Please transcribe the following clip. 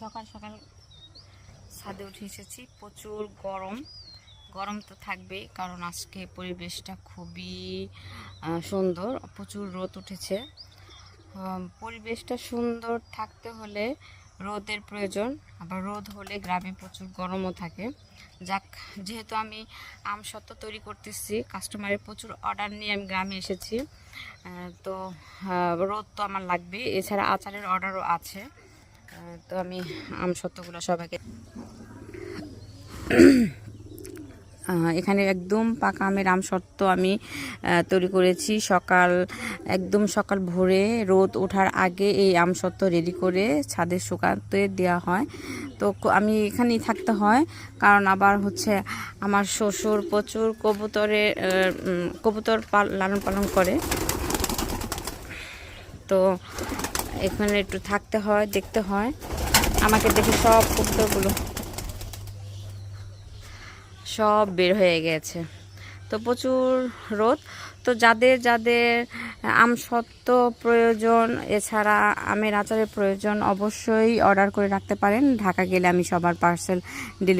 সকাল সকাল ছাদে উঠে এসেছি। প্রচুর গরম, গরম তো থাকবেই, কারণ আজকে পরিবেশটা খুবই সুন্দর। প্রচুর রোদ উঠেছে। পরিবেশটা সুন্দর থাকতে হলে রোদের প্রয়োজন, আবার রোদ হলে গ্রামে প্রচুর গরমও থাকে। যাক, যেহেতু আমি আমসত্ত্ব তৈরি করতেছি, কাস্টমারের প্রচুর অর্ডার নিয়ে আমি গ্রামে এসেছি, তো রোদ তো আমার লাগবে। এছাড়া আচারের অর্ডারও আছে, তো আমি আমসত্ত্বগুলো সবাইকে এখানে একদম পাকা আমের আমসত্ত্ব আমি তৈরি করেছি। একদম সকাল ভোরে রোদ ওঠার আগে এই আমসত্ত্ব রেডি করে ছাদে শুকাতে দেওয়া হয়। তো আমি এখানেই থাকতে হয়, কারণ আবার হচ্ছে আমার শ্বশুর প্রচুর কবুতর লালন পালন করে, তো এখানে একটু থাকতে হয়, দেখতে হয়। আমাকে দেখে সব কবুতরগুলো সব বের হয়ে গেছে। তো প্রচুর রোদ। তো যাদের যাদের আমসত্ত্ব প্রয়োজন, এছাড়া আমের আচারের প্রয়োজন, অবশ্যই অর্ডার করে রাখতে পারেন। ঢাকা গেলে আমি সবার পার্সেল ডেলিভারি